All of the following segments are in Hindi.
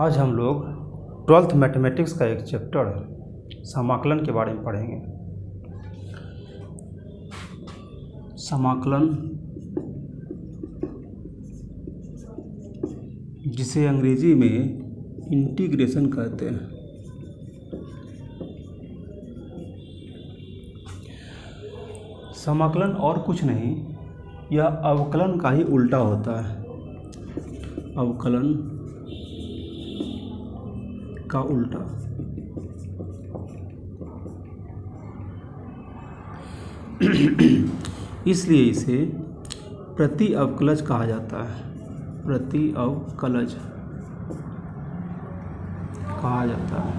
आज हम लोग 12th मैथमेटिक्स का एक चैप्टर समाकलन के बारे में पढ़ेंगे। समाकलन, जिसे अंग्रेजी में इंटीग्रेशन कहते हैं। समाकलन और कुछ नहीं, यह अवकलन का ही उल्टा होता है। अवकलन का उल्टा। इसलिए इसे प्रति अवकलज कहा जाता है। प्रति अवकलज कहा जाता है।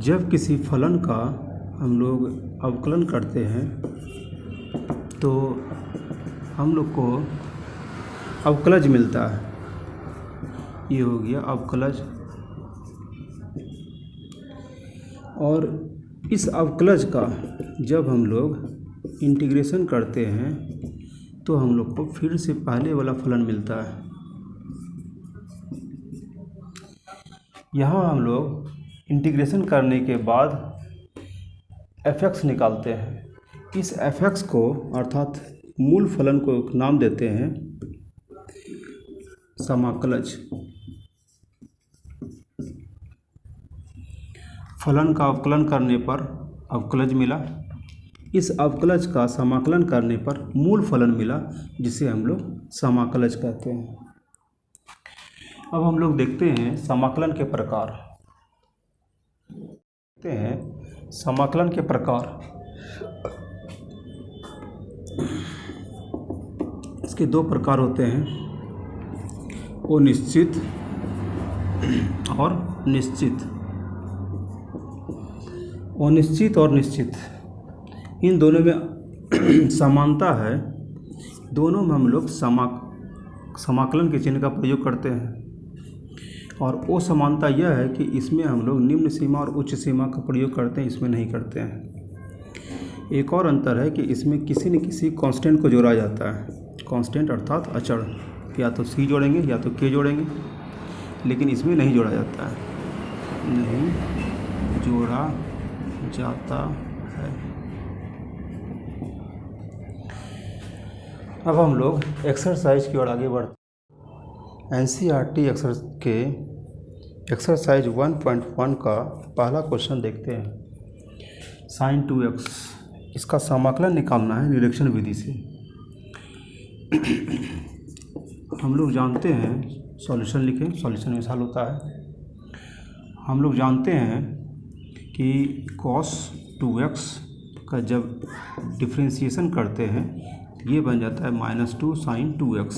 जब किसी फलन का हम लोग अवकलन करते हैं तो हम लोग को अवकलज मिलता है। ये हो गया अवकलज। और इस अवकलज का जब हम लोग इंटीग्रेशन करते हैं तो हम लोग को फिर से पहले वाला फलन मिलता है। यहाँ हम लोग इंटीग्रेशन करने के बाद f(x) निकालते हैं। इस f(x) को अर्थात मूल फलन को एक नाम देते हैं समाकलज। फलन का अवकलन करने पर अवकलज मिला। इस अवकलज का समाकलन करने पर मूल फलन मिला, जिसे हम लोग समाकलज कहते हैं। अब हम लोग देखते हैं समाकलन के प्रकार। देखते हैं समाकलन के प्रकार। इसके दो प्रकार होते हैं, अनिश्चित और निश्चित। अनिश्चित और निश्चित, इन दोनों में समानता है। दोनों में हम लोग समाकलन के चिन्ह का प्रयोग करते हैं। और वो समानता यह है कि इसमें हम लोग निम्न सीमा और उच्च सीमा का प्रयोग करते हैं, इसमें नहीं करते हैं। एक और अंतर है कि इसमें किसी न किसी कांस्टेंट को जोड़ा जाता है। कांस्टेंट अर्थात अचर, या तो c जोड़ेंगे या तो k जोड़ेंगे, लेकिन इसमें नहीं जोड़ा जाता है। नहीं जोड़ा जाता है। अब हम लोग एक्सरसाइज की ओर आगे बढ़ते हैं। NCERT के एक्सरसाइज 1.1 का पहला क्वेश्चन देखते हैं। sin 2x, इसका समाकलन निकालना है निरीक्षण विधि से। हम लोग जानते हैं, सॉल्यूशन लिखें, सॉल्यूशन में हल होता है। हम लोग जानते हैं कि cos 2x का जब डिफ्रेंशिएशन करते हैं ये बन जाता है -2 sin 2x।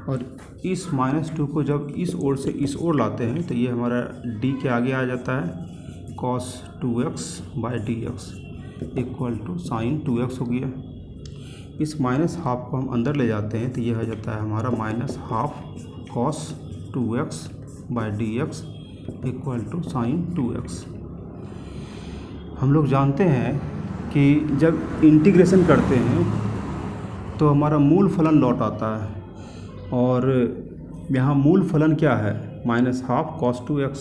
और इस -2 को जब इस ओर से इस ओर लाते हैं तो ये हमारा d के आगे आ जाता है, cos 2x/dx = sin 2x हो गया। इस -½ को हम अंदर ले जाते हैं तो ये हो जाता है हमारा -½ cos 2x/dx = sin 2x। हम लोग जानते हैं कि जब इंटीग्रेशन करते हैं तो हमारा मूल फलन लौट आता है। और यहाँ मूल फलन क्या है? -½ cos 2x।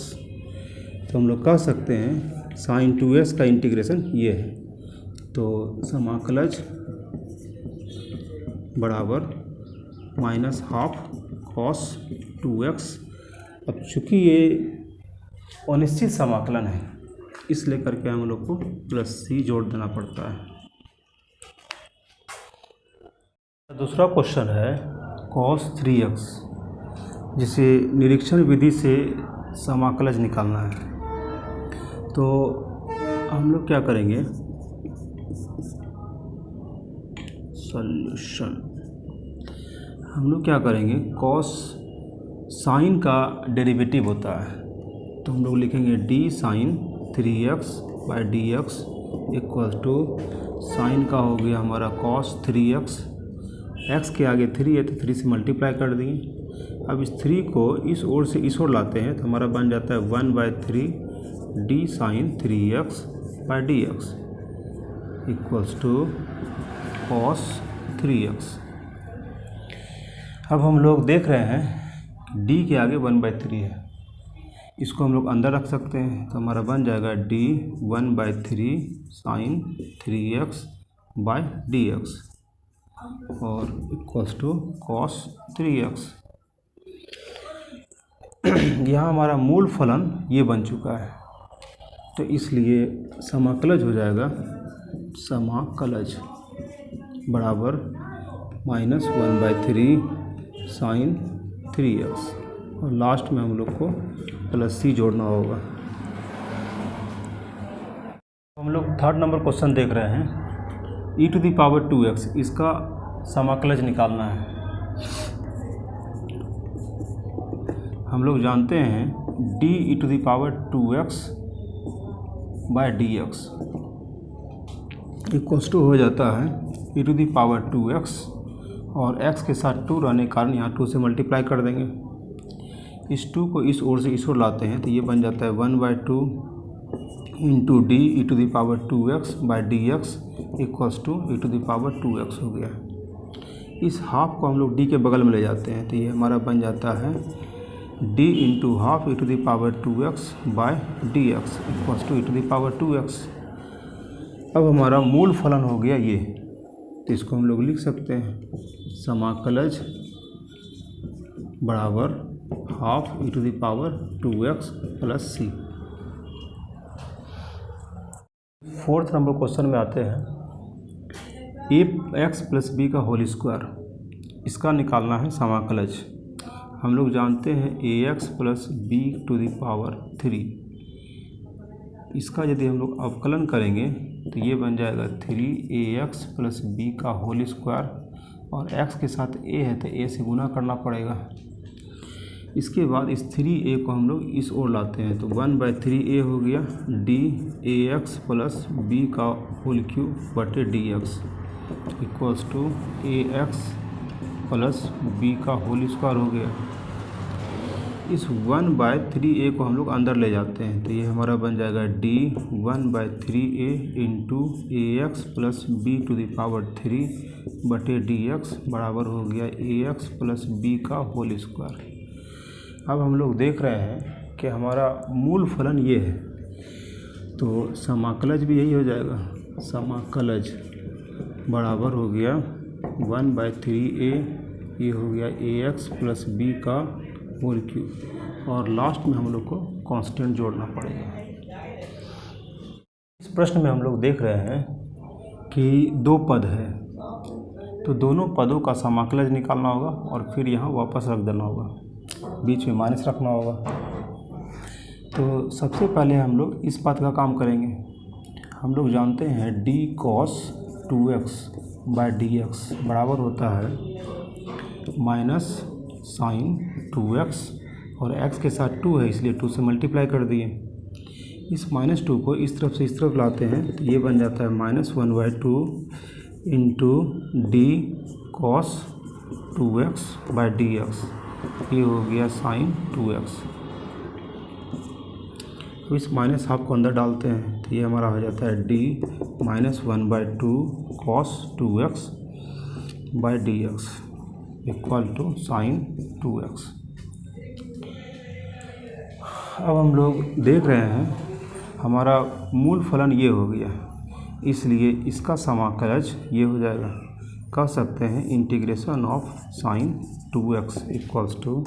तो हम लोग कह सकते हैं sin 2x का इंटीग्रेशन ये है। तो समाकलज बराबर -½ cos 2x। अब चूँकि ये अनिश्चित समाकलन है, इसलिए करके हम लोग को +c जोड़ देना पड़ता है। दूसरा क्वेश्चन है cos 3x, जिसे निरीक्षण विधि से समाकलज निकालना है। तो हम लोग क्या करेंगे? सॉल्यूशन। हम लोग क्या करेंगे? cos साइन का डेरिवेटिव होता है, तो हम लोग लिखेंगे d sin 3x/dx = साइन का हो गया हमारा cos 3x। x के आगे 3 है तो 3 से मल्टीप्लाई कर दिए। अब इस 3 को इस ओर से इस ओर लाते हैं तो हमारा बन जाता है 1/3 d sin 3x/dx = cos 3x। अब हम लोग देख रहे हैं डी के आगे 1/3 है, इसको हम लोग अंदर रख सकते हैं। तो हमारा बन जाएगा डी 1/3 साइन 3x/dx और इक्वल्स टू कॉस 3x। यहाँ हमारा मूल फलन ये बन चुका है, तो इसलिए समाकलज हो जाएगा, समाकलज बराबर -1/3 साइन 3x और लास्ट में हम लोग को प्लस c जोड़ना होगा। हम लोग थर्ड नंबर क्वेश्चन देख रहे हैं, e⁻²x इसका समाकलज निकालना है। हम लोग जानते हैं d(e⁻²x/dx) इक्वल्स टू हो जाता है e⁻²x और x के साथ 2 रहने के कारण यहाँ 2 से मल्टीप्लाई कर देंगे। इस 2 को इस ओर से इस ओर लाते हैं तो ये बन जाता है 1/2 into d(e⁻²x/dx equals to e⁻²x हो गया। इस हाफ को हम लोग d के बगल में ले जाते हैं तो ये हमारा बन जाता है d into half e⁻²x/dx equals to e⁻²x। अब हमारा मूल फलन हो गया ये, तो इसको हम लोग लिख सकते हैं समाकलज बराबर half e⁻²x plus c। Fourth number question में आते हैं, ax + b का होल स्क्वायर इसका निकालना है समाकलज। हम लोग जानते हैं ax + b⁻3, इसका यदि हम लोग अवकलन करेंगे तो ये बन जाएगा 3ax + b का होल स्क्वायर और x के साथ a है तो a से गुना करना पड़ेगा। इसके बाद इस 3a को हम लोग इस ओर लाते हैं तो 1/3a हो गया d(ax + b का होल क्यूब बटे dx equals to ax + b का होल स्क्वायर हो गया। इस 1/3a को हम लोग अंदर ले जाते हैं तो ये हमारा बन जाएगा d 1/3a into ax + b⁻3 बटे dx बराबर हो गया ax + b का होल स्क्वायर। अब हम लोग देख रहे हैं कि हमारा मूल फलन ये है, तो समाकलज भी यही हो जाएगा, समाकलज बराबर हो गया 1/3a, ये हो गया ax + b का होल क्यूब और लास्ट में हम लोग को कांस्टेंट जोड़ना पड़ेगा। इस प्रश्न में हम लोग देख रहे हैं कि 2 पद है, तो दोनों पदों का समाकलज निकालना होगा और फिर यहाँ वापस रख देना होगा, बीच में माइनस रखना होगा। तो सबसे पहले हम लोग इस पद का काम करेंगे। हम लोग जानते हैं d cos 2x/dx बराबर होता है माइनस साइन 2x और x के साथ 2 है इसलिए 2 से मल्टीप्लाई कर दिए। इस -2 को इस तरफ से इस तरफ लाते हैं तो ये बन जाता है -1/2 इंटू d cos 2x/dx, ये हो गया साइन 2x। तो इस माइनस हाफ को अंदर डालते हैं तो ये हमारा हो जाता है d -1/2 cos 2x/dx equal to sine 2x। अब हम लोग देख रहे हैं हमारा मूल फलन ये हो गया, इसलिए इसका समाकलज ये हो जाएगा। कह सकते हैं integration of sine 2x equals to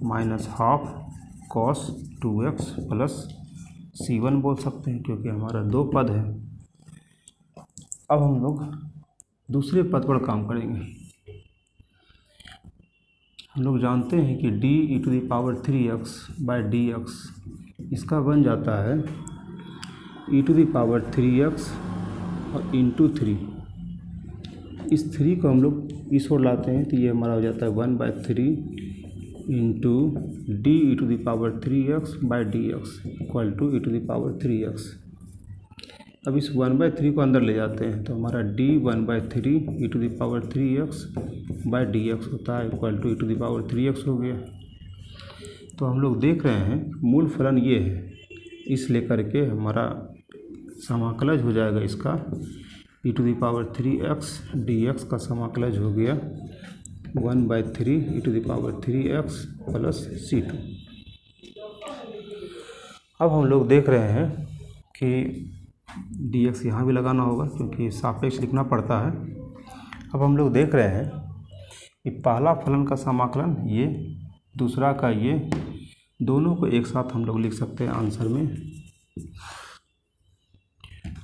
-half cos 2x plus c1 बोल सकते हैं क्योंकि हमारा 2 पद है। अब हम लोग दूसरे पद पर काम करेंगे। हम लोग जानते हैं कि d(e⁻3x/dx) इसका बन जाता है e⁻3x और इंटू 3। इस 3 को हम लोग इस ओर लाते हैं तो ये हमारा हो जाता है 1/3 into d(e⁻3x/dx equal to e⁻3x। अब इस 1/3 को अंदर ले जाते हैं तो हमारा d 1/3 e⁻3x/dx होता है इक्वल टू e⁻3x हो गया। तो हम लोग देख रहे हैं मूल फलन ये है, इस लेकर के हमारा समाकलज हो जाएगा इसका e⁻3x dx का समाकलज हो गया 1/3 e⁻³ प्लस C2। अब हम लोग देख रहे हैं कि dx यहाँ भी लगाना होगा क्योंकि सापेक्ष लिखना पड़ता है। अब हम लोग देख रहे हैं कि पहला फलन का समाकलन ये, दूसरा का ये, दोनों को एक साथ हम लोग लिख सकते हैं आंसर में।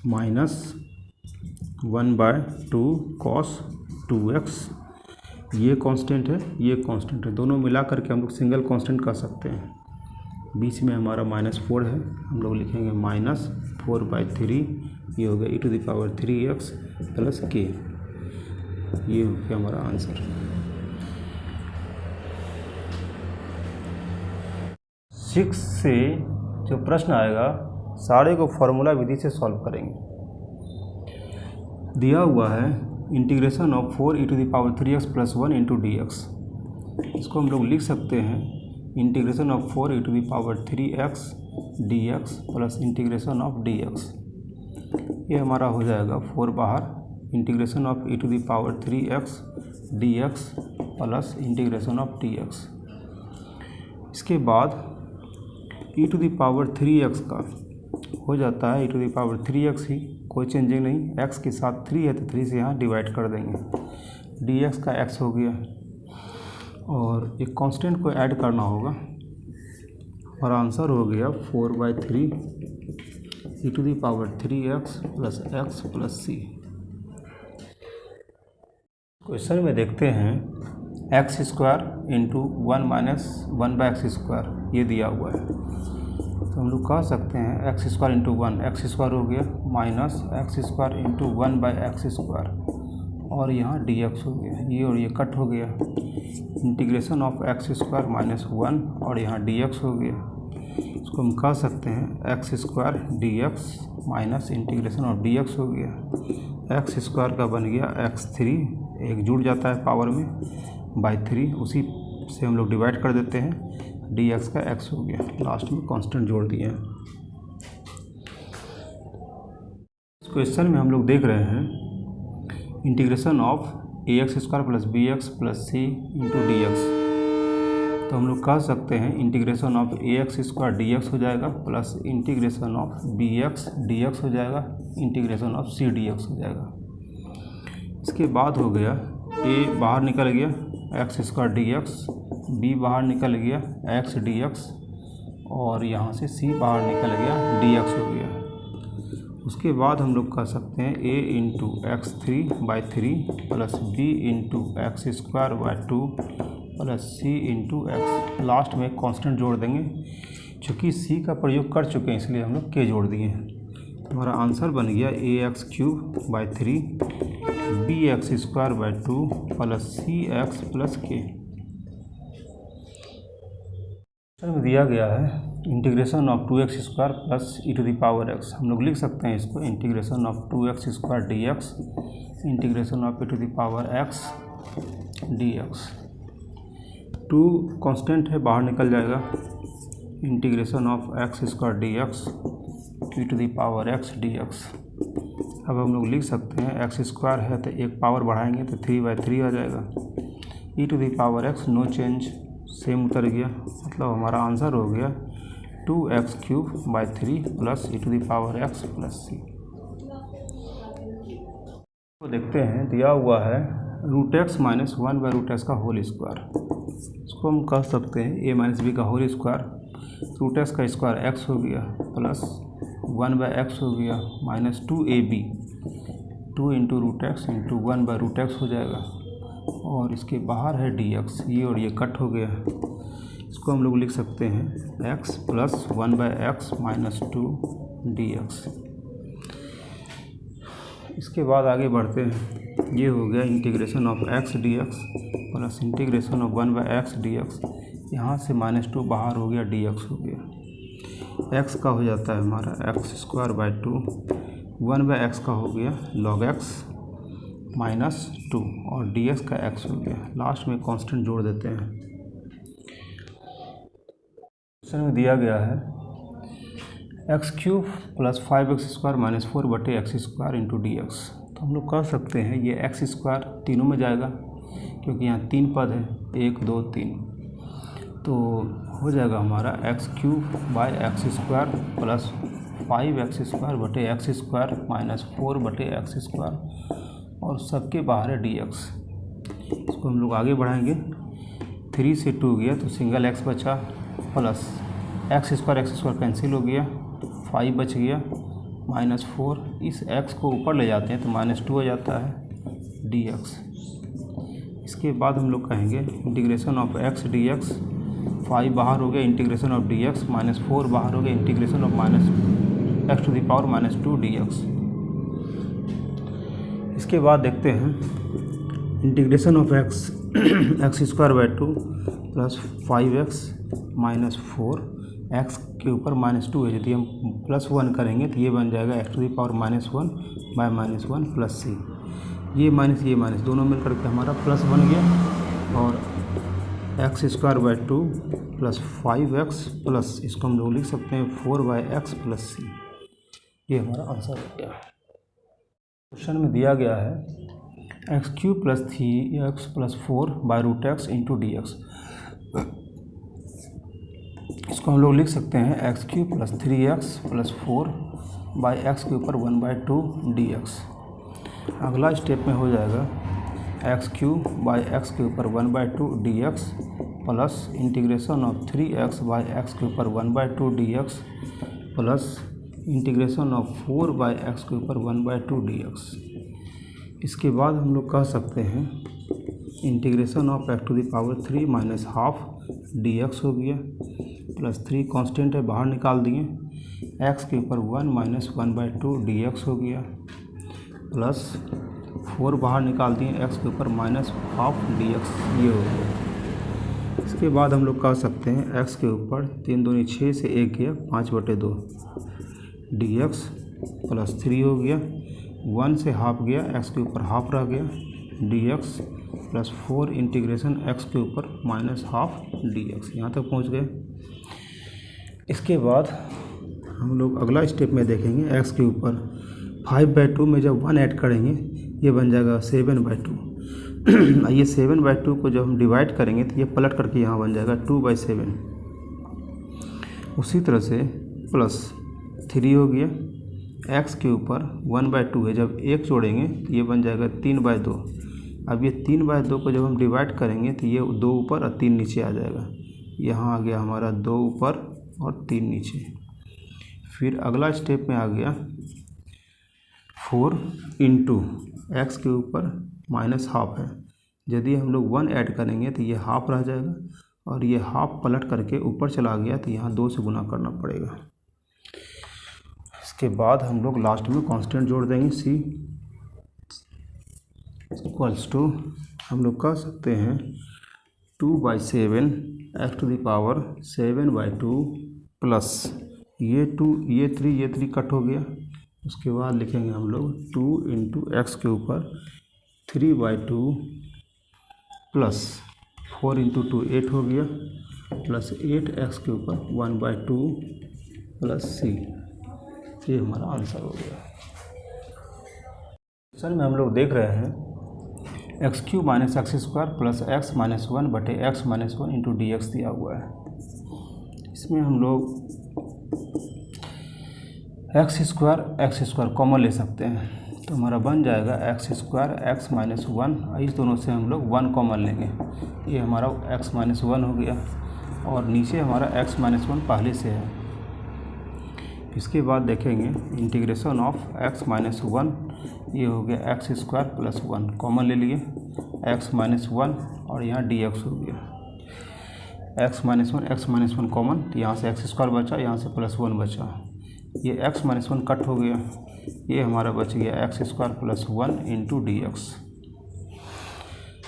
-1/2 cos 2x, ये कांस्टेंट है, ये कांस्टेंट है, दोनों मिला करके हम लोग सिंगल कांस्टेंट कर सकते हैं। बीच में हमारा -4 है, हम लोग लिखेंगे -4/3, ये हो गया e⁻³ प्लस k, ये हो गया हमारा आंसर। 6 से जो प्रश्न आएगा सारे को फॉर्मूला विधि से सॉल्व करेंगे। दिया हुआ है integration of 4e⁻³ plus 1 into dx, इसको हम लोग लिख सकते हैं integration of 4e⁻³ dx plus integration of dx। ये हमारा हो जाएगा 4 बाहर, integration of e⁻³ dx plus integration of dx। इसके बाद e⁻³ का हो जाता है e⁻³ ही, कोई चेंजिंग नहीं, x के साथ 3 है तो 3 से यहाँ डिवाइड कर देंगे, dx का x हो गया और एक कांस्टेंट को ऐड करना होगा और आंसर हो गया 4/3 e⁻³ plus x plus c। Question में देखते हैं x² इंटू 1 माइनस 1/x², ये दिया हुआ है तो हम लोग कह सकते हैं x² इंटू 1, x² हो गया माइनस x² इंटू 1/x² और यहाँ dx हो गया, ये और ये कट हो गया, इंटीग्रेशन ऑफ x² माइनस 1 और यहाँ dx हो गया। इसको हम कह सकते हैं x² dx minus integration of dx हो गया, x² का बन गया x3, एक जुड़ जाता है पावर में /3, उसी से हम लोग डिवाइड कर देते हैं, dx का x हो गया, लास्ट में कांस्टेंट जोड़ दिए हैं। इस क्वेश्चन में हम लोग देख रहे हैं integration of ax² plus bx plus c into dx, तो हम लोग कह सकते हैं इंटीग्रेशन ऑफ ax² dx हो जाएगा plus integration of bx dx हो जाएगा, इंटीग्रेशन ऑफ c dx हो जाएगा। इसके बाद हो गया a बाहर निकल गया x² dx, b बाहर निकल गया x dx और यहाँ से c बाहर निकल गया dx हो गया। उसके बाद हम लोग कह सकते हैं a into x3/3 plus b into x²/2 plus c into x, last में कांस्टेंट जोड़ देंगे, चूँकि c का प्रयोग कर चुके हैं इसलिए हम लोग k जोड़ दिए हैं। हमारा आंसर बन गया ax³/3 bx²/2 plus cx plus k। में दिया गया है integration of 2x² plus e⁻x, हम लोग लिख सकते हैं इसको integration of 2x² dx integration of e⁻x dx। 2 constant है, बाहर निकल जाएगा, integration of x² dx e⁻x dx। अब हम लोग लिख सकते हैं x² है तो एक पावर बढ़ाएंगे तो 3/3 आ जाएगा, e⁻x नो चेंज, सेम उतर गया, मतलब हमारा आंसर हो गया 2x³/3 plus e⁻x plus c। तो देखते हैं दिया हुआ है √x माइनस 1/√x का होल स्क्वायर, इसको हम कह सकते हैं a माइनस b का होल स्क्वायर, √x का स्क्वायर x हो गया प्लस 1/x हो गया minus 2ab, 2 into √x into 1/√x हो जाएगा और इसके बाहर है dx, ये और ये कट हो गया, इसको हम लोग लिख सकते हैं x plus 1/x minus 2 dx। इसके बाद आगे बढ़ते हैं, ये हो गया integration of x dx plus integration of 1/x dx, यहाँ से -2 बाहर हो गया, dx हो गया, x का हो जाता है हमारा x²/2, 1/x का हो गया log x -2 और dx का x हो गया, लास्ट में कांस्टेंट जोड़ देते हैं। क्वेश्चन में दिया गया है x³ plus 5x² minus 4/x² into dx, तो हम लोग कह सकते हैं ये x² तीनों में जाएगा क्योंकि यहाँ 3 पद है, 1 2 3, तो हो जाएगा हमारा x³ by x² plus 5x² बटे x² माइनस 4 बटे x², और सबके बाहर है dx। इसको हम लोग आगे बढ़ाएंगे, 3 से 2 गया तो सिंगल x बचा, प्लस x² कैंसिल हो गया, 5 बच गया, माइनस 4, इस x को ऊपर ले जाते हैं तो -2 हो जाता है dx। इसके बाद हम लोग कहेंगे इंटीग्रेशन ऑफ x dx, 5 बाहर हो गया, इंटीग्रेशन ऑफ dx, -4 बाहर हो गया, इंटीग्रेशन ऑफ -2 dx। इसके बाद देखते हैं integration of x² / 2 plus 5x minus 4, x के ऊपर -2 है, यदि हम +1 करेंगे तो ये बन जाएगा x⁻⁻1 बाय -1 प्लस c। ये माइनस दोनों मिल करके हमारा प्लस बन गया, और x² / 2 प्लस 5x प्लस, इसको हम लोग लिख सकते हैं 4/x प्लस c। ये हमारा आंसर हो गया। क्वेश्चन में दिया गया है x³ + 3x + 4/√x × dx। इसको हम लोग लिख सकते हैं x³ + 3x + 4/x के ऊपर 1/2 dx। अगला स्टेप में हो जाएगा x³ बाई x के ऊपर 1/2 dx plus integration of 3x/x के ऊपर 1/2 dx plus integration of 4/x के ऊपर 1/2 dx। इसके बाद हम लोग कह सकते हैं integration of x³ minus half dx हो गया, प्लस 3 कांस्टेंट है बाहर निकाल दिए, x के ऊपर 1 माइनस 1/2 dx हो गया, प्लस 4 बाहर निकाल दिए, x के ऊपर माइनस हाफ dx ये हो गया। इसके बाद हम लोग कह सकते हैं x के ऊपर 3 दूनी 6 से 1 गया 5/2 dx प्लस 3 हो गया, 1 से हाफ गया, x के ऊपर हाफ रह गया dx प्लस 4 इंटीग्रेशन x के ऊपर माइनस हाफ dx। यहाँ तक पहुँच गए। इसके बाद हम लोग अगला स्टेप में देखेंगे x के ऊपर 5/2 में जब 1 ऐड करेंगे ये बन जाएगा 7/2। ये 7/2 को जब हम डिवाइड करेंगे तो ये पलट करके यहाँ बन जाएगा 2/7। उसी तरह से प्लस 3 हो गया, x के ऊपर 1/2 है, जब 1 जोड़ेंगे तो ये बन जाएगा 3/2। अब ये 3/2 को जब हम डिवाइड करेंगे तो ये 2 ऊपर और 3 नीचे आ जाएगा। यहाँ आ गया हमारा 2 ऊपर और 3 नीचे। फिर अगला स्टेप में आ गया 4 इंटू एक्स के ऊपर माइनस हाफ है, यदि हम लोग 1 ऐड करेंगे तो ये हाफ रह जाएगा, और ये हाफ पलट करके ऊपर चला गया तो यहाँ 2 से गुना करना पड़ेगा। इसके बाद हम लोग लास्ट में कांस्टेंट जोड़ देंगे c इक्वल्स टू, हम लोग कह सकते हैं 2/7 x⁻⁷ 7/2 प्लस ये 2 ये 3 कट हो गया। उसके बाद लिखेंगे हम लोग 2 इंटू एक्स के ऊपर 3/2 प्लस 4 इंटू 2 8 हो गया, प्लस 8x के ऊपर 1/2 प्लस c। ये हमारा आंसर हो गया। क्वेश्चन में हम लोग देख रहे हैं x³ minus x² plus x minus 1 बटे x माइनस 1 इंटू dx दिया हुआ है। इसमें हम लोग x² कॉमन ले सकते हैं, तो हमारा बन जाएगा x² x माइनस 1, इस दोनों से हम लोग 1 कॉमन लेंगे, ये हमारा x माइनस 1 हो गया, और नीचे हमारा x माइनस 1 पहले से है। इसके बाद देखेंगे इंटीग्रेशन ऑफ x माइनस 1, ये हो गया x² प्लस 1 कॉमन ले लिए, x माइनस 1 और यहाँ dx हो गया, x माइनस 1 कॉमन, तो यहाँ से x² बचा, यहाँ से प्लस 1 बचा, ये x माइनस 1 कट हो गया, ये हमारा बच गया x² प्लस 1 इंटू dx।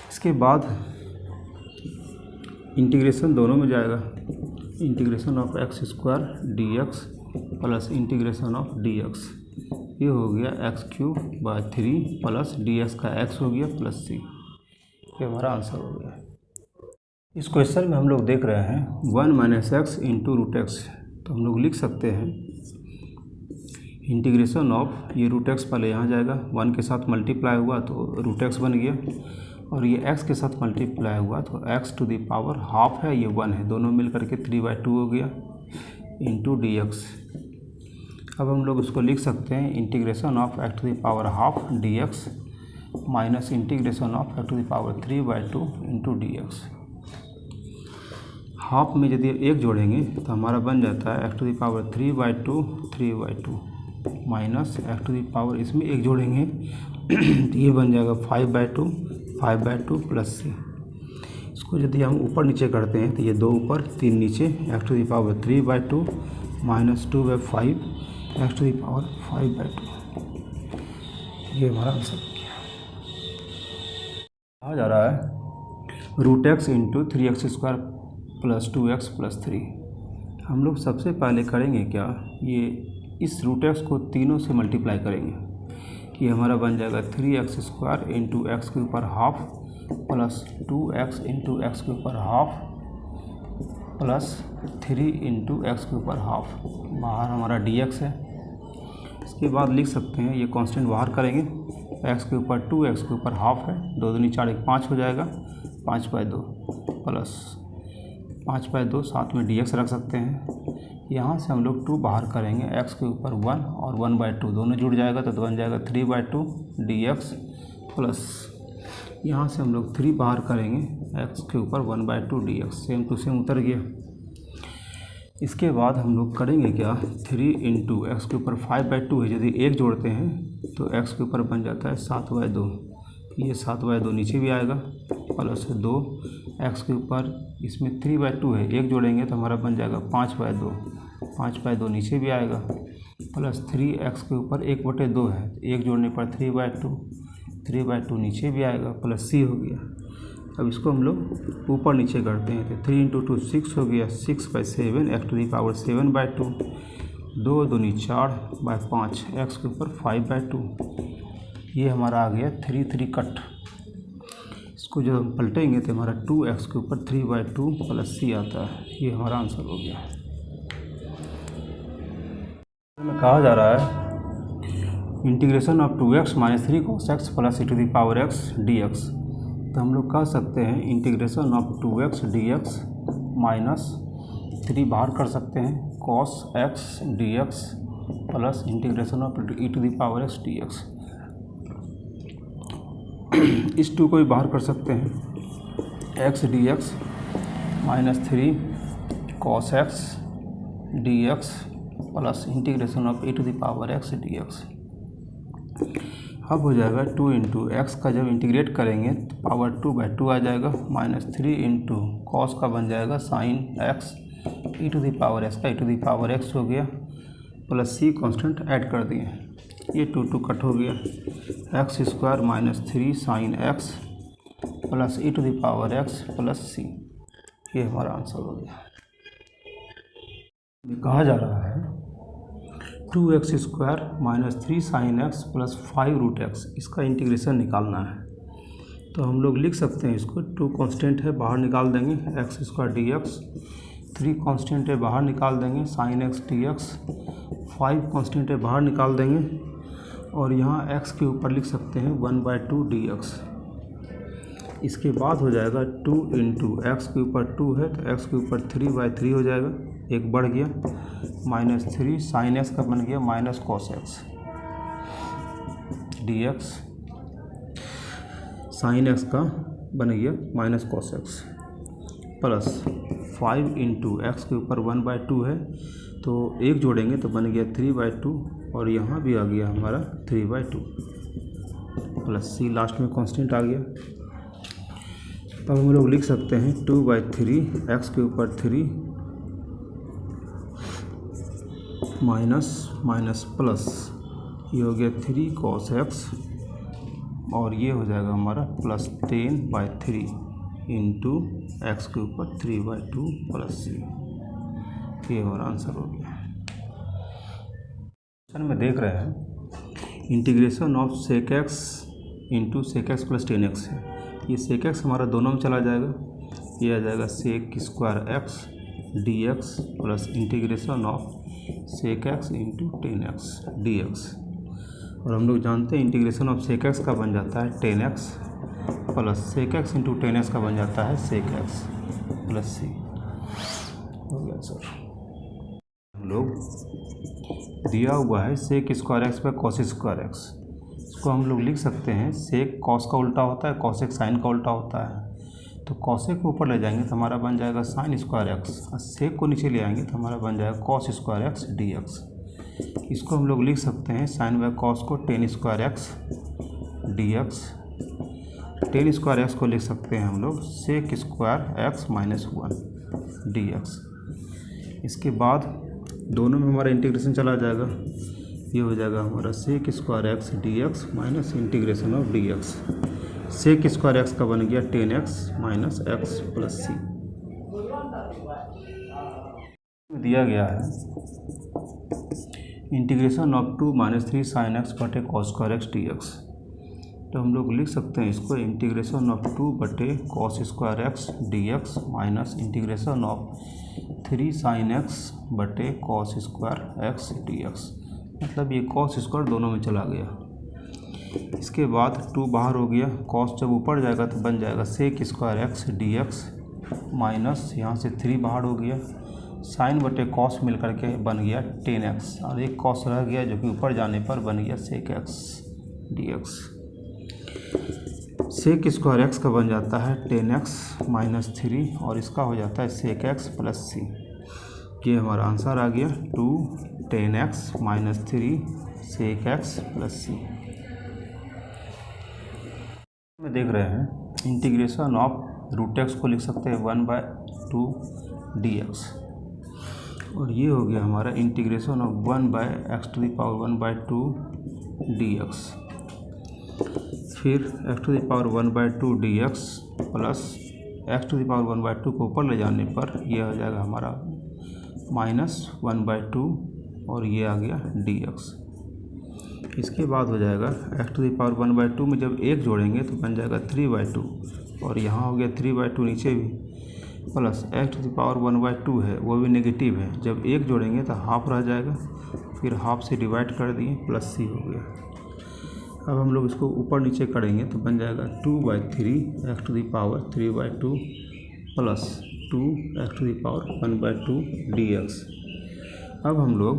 इसके बाद इंटीग्रेशन दोनों में जाएगा, integration of x² dx plus integration of dx, ये हो गया x³/3 प्लस dx का x हो गया प्लस c। ये हमारा आंसर हो गया। इस क्वेश्चन में हम लोग देख रहे हैं 1 माइनस एक्स इंटू √x, तो हम लोग लिख सकते हैं इंटीग्रेशन ऑफ, ये √x पहले यहाँ जाएगा, 1 के साथ मल्टीप्लाई हुआ तो √x बन गया, और ये x के साथ मल्टीप्लाई हुआ तो x to the power half है, ये 1 है, दोनों मिल करके 3/2 हो गया इंटू dx। अब हम लोग उसको लिख सकते हैं integration of x to the power half dx minus integration of x to the power 3/2 into dx। Half में यदि 1 जोड़ेंगे तो हमारा बन जाता है x to the power 3/2 minus x to the power, इसमें 1 जोड़ेंगे तो ये बन जाएगा 5/2 प्लस c। इसको यदि हम ऊपर नीचे करते हैं तो ये 2 ऊपर 3 नीचे, x to the power 3/2 minus 2/5 x to the power 5/2। ये हमारा आंसर कहा जा रहा है √x into 3x² plus 2x plus 3। हम लोग सबसे पहले करेंगे क्या, ये इस √x को तीनों से मल्टीप्लाई करेंगे। ये हमारा बन जाएगा 3x² इंटू एक्स के ऊपर half plus 2x into x के ऊपर हाफ प्लस 3 इंटू एक्स के ऊपर हाफ। बाहर हमारा dx है। इसके बाद लिख सकते हैं, ये कांस्टेंट बाहर करेंगे, x के ऊपर 2 x के ऊपर हाफ है, 2 दूनी 4 1 5 हो जाएगा, 5/2 प्लस 5/2, साथ में dx रख सकते हैं। यहाँ से हम लोग 2 बाहर करेंगे, x के ऊपर 1 और 1/2 दोनों जुड़ जाएगा तो बन जाएगा 3/2 dx प्लस यहाँ से हम लोग 3 बाहर करेंगे, x के ऊपर 1/2 dx, सेम टू सेम उतर गया। इसके बाद हम लोग करेंगे क्या, 3 इंटू एक्स के ऊपर 5/2 है, यदि 1 जोड़ते हैं तो x के ऊपर बन जाता है 7/2, ये 7/2 नीचे भी आएगा प्लस 2 x के ऊपर, इसमें 3/2 है, 1 जोड़ेंगे तो हमारा बन जाएगा 5/2 नीचे भी आएगा प्लस 3x के ऊपर 1/2 है, 1 जोड़ने पर 3/2 नीचे भी आएगा प्लस c हो गया। अब इसको हम लोग ऊपर नीचे करते हैं तो 3 इंटू 2 6 हो गया, 6/7 x टू द पावर 7/2, 2 दूनी 4/5 x के ऊपर 5/2। ये हमारा आ गया 3 कट। इसको जब हम पलटेंगे तो हमारा 2x के ऊपर 3/2 प्लस c आता है। ये हमारा आंसर हो गया। में कहा जा रहा है integration of 2x minus 3 cos x plus e to the power x dx। तो हम लोग कह सकते हैं integration of 2x dx minus 3 बाहर कर सकते हैं, cos x dx plus integration of e to the power x dx। इस 2 को भी बाहर कर सकते हैं, x dx minus 3 cos x dx plus integration of e to the power x dx। अब हो जाएगा 2 इंटू एक्स का जब इंटीग्रेट करेंगे तो पावर 2/2 आ जाएगा, माइनस 3 इंटू कॉस का बन जाएगा sine x e to the power x का e to the power x हो गया प्लस c कांस्टेंट ऐड कर दिए, ये 2 कट हो गया, x² minus 3 sine x plus e to the power x plus c। ये हमारा आंसर हो गया। कहा जा रहा है 2x² minus 3 sine x plus 5√x, इसका इंटीग्रेशन निकालना है। तो हम लोग लिख सकते हैं इसको, 2 कांस्टेंट है बाहर निकाल देंगे, x² dx, 3 कांस्टेंट है बाहर निकाल देंगे, साइन x dx, 5 कांस्टेंट है बाहर निकाल देंगे और यहाँ x के ऊपर लिख सकते हैं 1/2 dx। इसके बाद हो जाएगा 2 इंटू एक्स के ऊपर 2 है तो x के ऊपर 3/3 हो जाएगा, एक बढ़ गया, माइनस 3 साइन x का बन गया minus cos x dx, sine x का बन गया minus cos x plus 5 into x के ऊपर 1/2 है तो 1 जोड़ेंगे तो बन गया 3/2 और यहाँ भी आ गया हमारा 3/2 प्लस c, लास्ट में कांस्टेंट आ गया। तब हम लोग लिख सकते हैं 2/3 एक्स के ऊपर 3 माइनस प्लस, ये हो गया 3 cos x और ये हो जाएगा हमारा प्लस 10/3 इंटू एक्स के ऊपर 3/2 प्लस c। ये हमारा आंसर हो गया। क्वेश्चन में देख रहे हैं integration of sec x into sec x plus 10x है। ये sec x हमारा दोनों में चला जाएगा, ये आ जाएगा sec² x dx plus integration of sec x into 10x dx। और हम लोग जानते हैं इंटीग्रेशन ऑफ sec x का बन जाता है 10x plus sec x into tan x का बन जाता है सेक एक्स प्लस सी। हो गया सर। हम लोग दिया हुआ है sec square x by cos square x, इसको हम लोग लिख सकते हैं सेक कॉस का उल्टा होता है, कॉसेक साइन का उल्टा होता है। तो कॉसेक को ऊपर ले जाएंगे तो हमारा बन जाएगा साइन स्क्वायर एक्स, और सेक को नीचे ले आएंगे तो हमारा बन जाएगा cos square x d x. इसको हम लोग लिख सकते हैं साइन बाय कॉस को tan square x d x. Tan square x को लिख सकते हैं हम लोग sec square x minus one d x. इसके बाद दोनों में हमारा इंटीग्रेशन चला जाएगा, ये हो जाएगा हमारा sec square x d x minus integration of d x. Sec square x का बन गया tan x minus x plus c. दिया गया है इंटीग्रेशन ऑफ 2 - 3 साइन एक्स बटे cos square x d x. तो हम लोग लिख सकते हैं इसको इंटीग्रेशन ऑफ 2 बटे cos square x d x minus integration of 3 sine x बटे cos square x d x. मतलब ये कॉस स्क्वायर दोनों में चला गया। इसके बाद 2 बाहर हो गया, कॉस जब ऊपर जाएगा तो बन जाएगा sec square x d x minus यहाँ से 3 बाहर हो गया, साइन बटे कॉस मिल करके बन गया टेन एक्स, और एक कॉस रह गया जो कि ऊपर जाने पर बन गया sec x d x. Sec square x का बन जाता है टेन एक्स माइनस 3 और इसका हो जाता है सेक एक्स प्लस सी। ये हमारा आंसर आ गया 2 tan x minus 3 sec x plus c. में देख रहे हैं इंटीग्रेशन ऑफ रूट एक्स को लिख सकते हैं 1/2 डी एक्स, और ये हो गया हमारा integration of 1/x⁴ D x. फिर x⁴ D x plus x⁴ को ऊपर ले जाने पर यह हो जाएगा हमारा -1/2 और ये आ गया डी एक्स। इसके बाद हो जाएगा x⁴ में जब 1 जोड़ेंगे तो बन जाएगा 3/2 और यहाँ हो गया 3/2 नीचे भी, प्लस x⁴ है वो भी नेगेटिव है, जब 1 जोड़ेंगे तो हाफ रह जाएगा, फिर हाफ से डिवाइड कर दिए प्लस सी हो गया। अब हम लोग इसको ऊपर नीचे करेंगे तो बन जाएगा 2/3 x⁴ plus 2x⁴ D x. अब हम लोग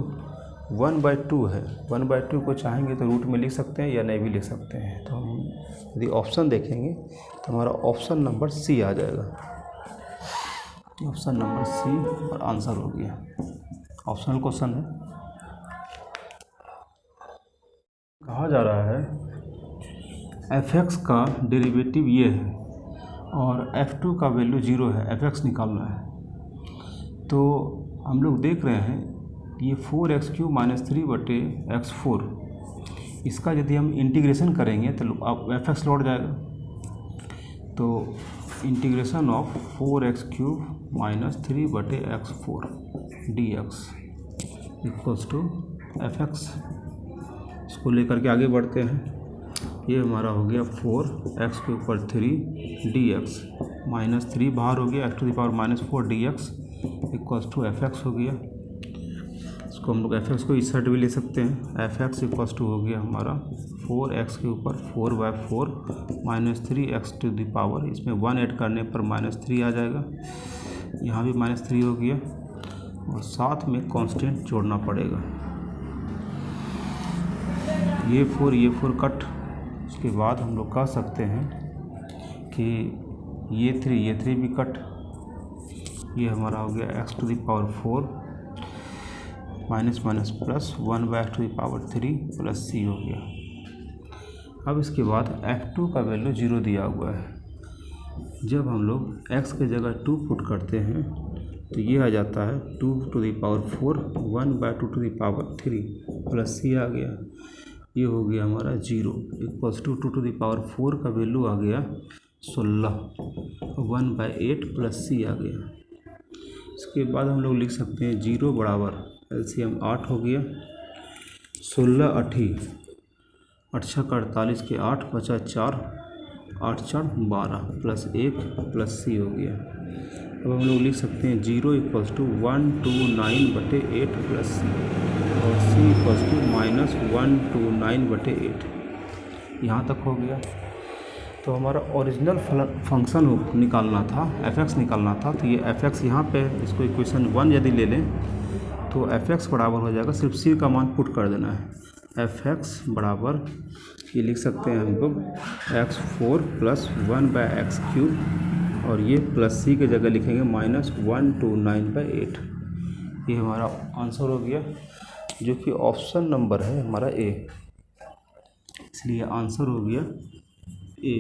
1/2 है, 1/2 को चाहेंगे तो रूट में लिख सकते हैं या नहीं भी लिख सकते हैं। तो हम यदि ऑप्शन देखेंगे तो हमारा ऑप्शन नंबर सी आ जाएगा, ऑप्शन नंबर सी और आंसर हो गया। ऑप्शनल क्वेश्चन है। कहा जा रहा है f(x) का डेरिवेटिव ये है और f2 का वैल्यू 0 है, f(x) निकालना है। तो हम लोग देख रहे हैं ये 4x³ - 3 बटे x4, इसका यदि हम इंटीग्रेशन करेंगे तो अब f(x) लौट जाएगा। तो इंटीग्रेशन ऑफ 4x³ - 3 बटे x4 dx equals to f(x). इसको लेकर के आगे बढ़ते हैं। ये हमारा हो गया 4x⁴ 3 dx -3 बाहर हो गया, x⁴ -4 dx equals to f(x) हो गया। इसको हम लोग f(x) को इस साइड भी ले सकते हैं। f(x) इक्वल्स टू हो गया हमारा 4x के ऊपर 4/4 -3x⁴, इसमें 1 ऐड करने पर -3 आ जाएगा, यहाँ भी -3 हो गया और साथ में कांस्टेंट जोड़ना पड़ेगा। ये 4 कट। उसके बाद हम लोग कह सकते हैं कि ये 3 भी कट। ये हमारा हो गया x⁴ minus plus 1/x⁴ plus c हो गया। अब इसके बाद f2 का वैल्यू 0 दिया हुआ है। जब हम लोग x के जगह 2 पुट करते हैं तो ये आ जाता है 2⁴ 1/2⁴ प्लस c आ गया। ये हो गया हमारा 0 इक्वल्स टू 2⁴ का वैल्यू आ गया 16, 1/8 प्लस c आ गया। इसके बाद हम लोग लिख सकते हैं 0 बराबर LCM 8 हो गया, 16 8 8 6 48 के 8 बचा 4, 8 4 12 प्लस 1 प्लस c हो गया। अब हम लोग लिख सकते हैं 0 इक्वल्स टू 129/8 प्लस c और c इक्वल्स टू -129/8। यहाँ तक हो गया। तो हमारा ओरिजिनल फंक्शन निकालना था, एफ निकालना था। तो ये एफ यहाँ पे इसको इक्वेशन 1 यदि ले लें तो एफ बराबर हो जाएगा, सिर्फ सी का मान पुट कर देना है। एफ बराबर ये लिख सकते हैं हम लोग x4 + 1/x³ और ये प्लस सी की जगह लिखेंगे -129/8। ये हमारा आंसर हो गया, जो कि ऑप्शन नंबर है हमारा ए, इसलिए आंसर हो गया ए।